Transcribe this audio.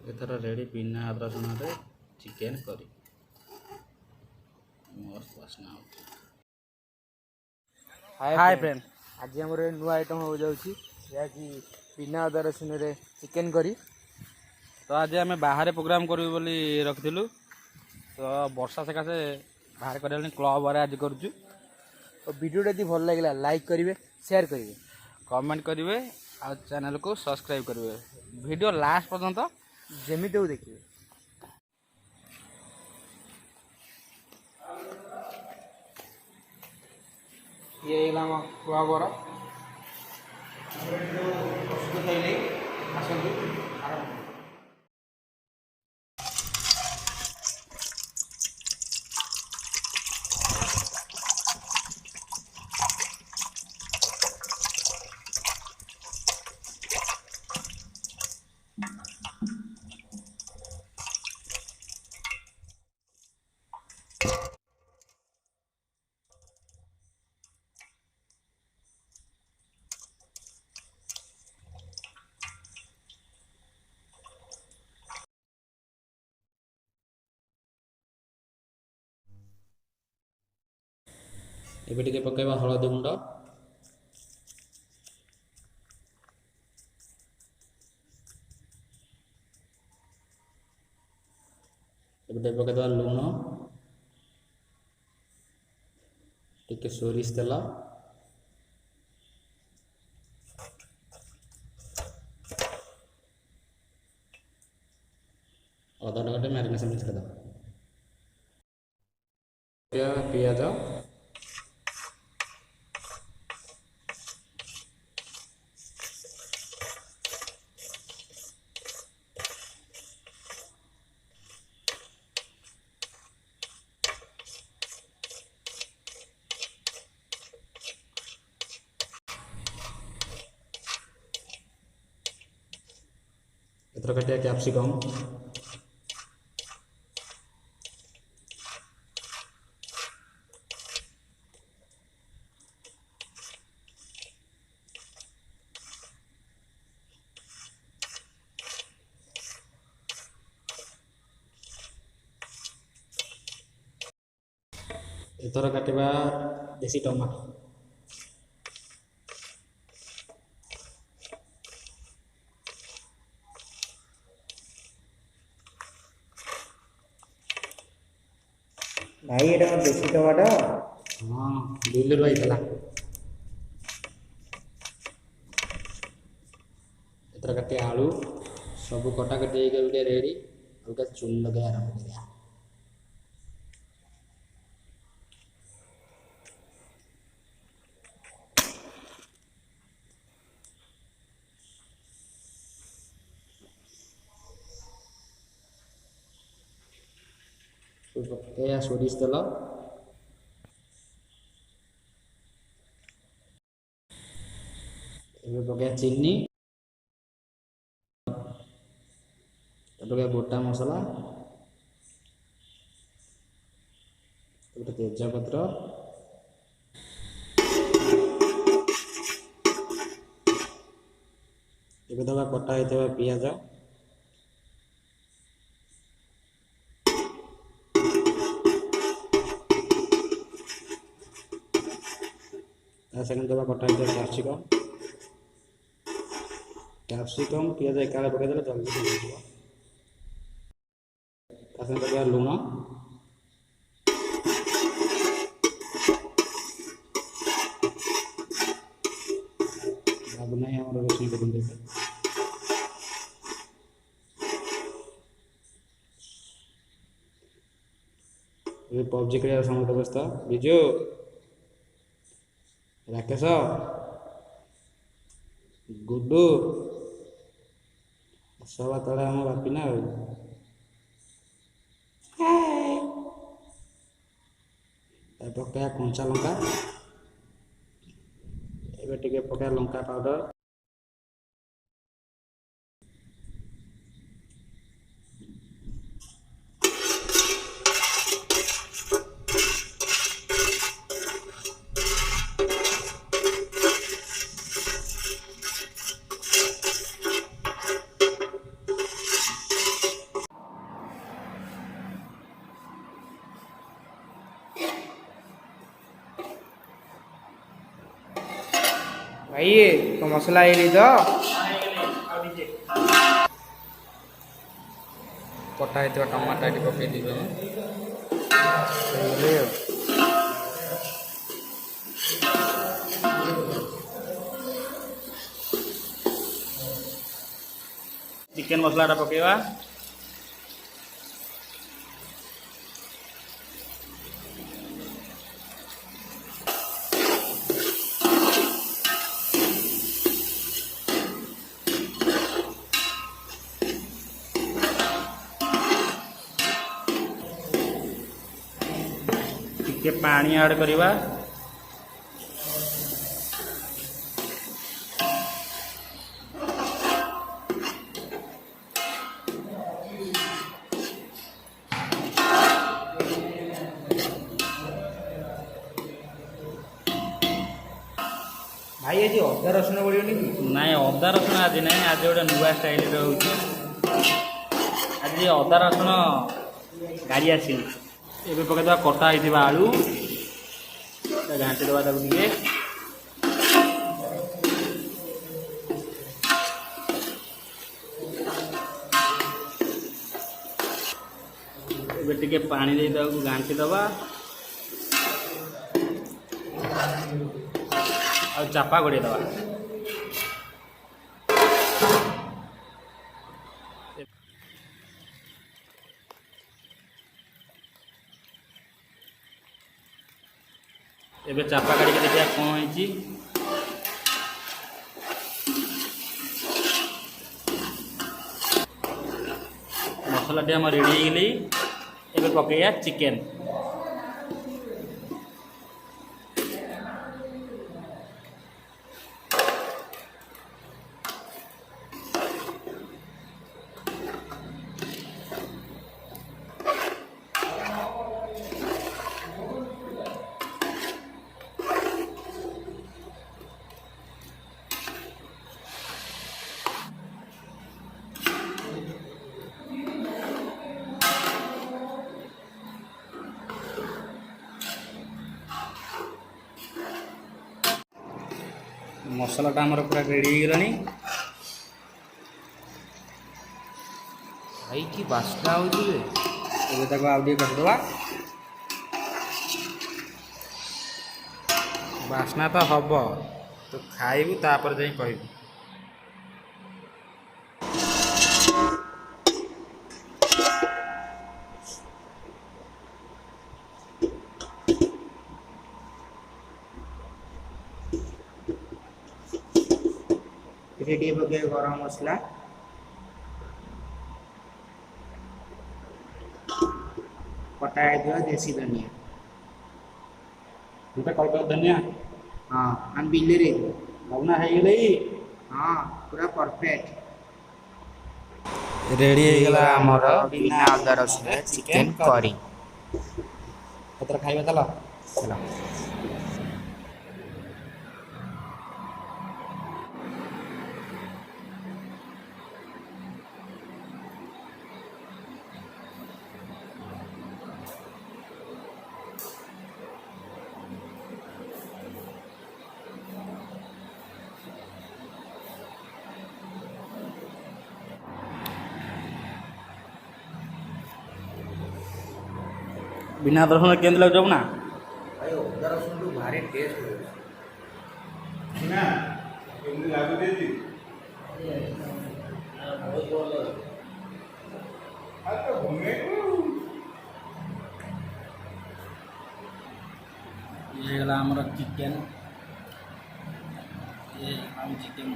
ଏଥର ରେଡ଼ି ବିନା ଅଦା ରସୁଣରେ ଚିକେନ୍ କରି ମସ୍ତ ବାସ୍ନା ହେଉଛି। हाय फ्रेंड, आज आम नुआ आइटम हो जाऊँगी याकि बिना अदा रसुन चिकेन करी। तो आज आम बाहर प्रोग्राम करूँ बोली रखिलु, तो वर्षा सकाशे बाहर कर क्लब बारे आज करुचु। तो वीडियो यदि भल लगे लाइक करेंगे, शेयर करेंगे, कमेंट करेंगे और चैनल को सब्सक्राइब करेंगे। वीडियो लास्ट पर्यंत जमी तो देखिए। ये कुआ बरा प्रस्तुत है आसतु आरंभ। ଏବେ ଟିକେ ପକେଇବା ହଳଦୀ ଗୁଣ୍ଡ, ଏବେ ଟିକେ ପକେଇଦେବା ଲୁଣ, ଟିକେ ସୋରିଷ ତେଲ, ଅଦା ଟିକେ ମ୍ୟାରିନେସନ୍ ଛାଡ଼ିଦେବା, ପିଆଜ, ଏଥର କାଟିବା କ୍ୟାପ୍ସିକମ୍, ଏଥର କାଟିବା ଦେଶୀ ଟମାଟୋ, भाई ये देसी टमाटो हाँ बिल्लू आईला। एथर काटे आलू सब कटा कटी रेडी और चुन लगे आरंभ करिया। सोरिष तेल, पकड़ा चीनी, गोटा मसला, तेजपत्र, कटा होता पियाज, सेकेंड कटा होता कैप्सिकम, पियाज एका पकईदे जल्दी पकड़ लुण, बाबू ना रोषे कर पबजी खेल समस्त व्यवस्था विजु राकेश गुड्डू सब तले आम बापिना पकड़ा कंचा लंका, एवं पकड़ा लंका पाउडर, ଭାଇ ତ ମସଲା ହେଇନି ତ କଟା ହେଇଥିବା ଟମାଟୋ ଏଠି ପକେଇ ଦେବେ। ହେଇଗଲେ ଆଉ। ଚିକେନ ମସଲାଟା ପକେଇବା। ଟିକେ ପାଣି ଆଡ୍ କରିବା। ଭାଇ ଆଜି ଅଦା ରସୁଣ ପଡ଼ିବନି କି? ନାଇଁ ଅଦା ରସୁଣ ଆଜି ନାହିଁ, ଆଜି ଗୋଟେ ନୂଆ ଷ୍ଟାଇଲରେ ହେଉଛି। ଆଜି ଅଦା ରସୁଣ ଗାଡ଼ି ଆସିନି। ଏବେ ପକେଇଦେବା କଟା ହେଇଥିବା ଆଳୁ, ଘାଣ୍ଟି ଦେବା ତାକୁ ଟିକେ। ଏବେ ଟିକେ ପାଣି ଦେଇ ତାକୁ ଘାଣ୍ଟି ଦେବା ଆଉ ଚାପା ଘୋଡ଼େଇ ଦେବା। ଏବେ ଚାପା କାଢ଼ିକି ଦେଖିବା କ'ଣ ହେଇଛି। ମସଲାଟି ଆମର ରେଡ଼ି ହେଇଗଲି। ଏବେ ପକେଇବା ଚିକେନ। ମସଲାଟା ଆମର ପୁରା ରେଡ଼ି ହେଇଗଲାଣି। ଭାଇ କି ବାସ୍ନା ହେଉଛି ବେ। ଏବେ ତାକୁ ଆଉ ଟିକେ କରିଦେବା। ବାସ୍ନା ତ ହବ, ତୁ ଖାଇବୁ ତାପରେ ଯାଇ କହିବୁ। ଏଠି ଟିକେ ପକେଇବା ଗରମ ମସଲା, କଟା ହେଇଥିବା ଦେଶୀ ଧନିଆ। ଗୋଟେ କଳକା ଧନିଆ ହଁ ଆମେ ବିଲରେ। ଲଗ୍ନା ହେଇଗଲେ ହଁ ପୁରା ପରଫେକ୍ଟ। ରେଡ଼ି ହେଇଗଲା ଆମର ବିନା ଅଦା ରସୁଣ ଚିକେନ କରି। ଏଥର ଖାଇବା ଚାଲ। ହେଲା। ବିନା ରସୁଣ କେମିତି ଲାଗୁଛି ନା? ଭାଇ ଅଦା ରସୁଣଠୁ ଭାରି ଟେଷ୍ଟ ହେଉଛି। ନା କେମିତି ଲାଗୁଛି? ଇଏ ହେଇଗଲା ଆମର ଚିକେନ। ଇଏ ଆଉ ଚିକେନ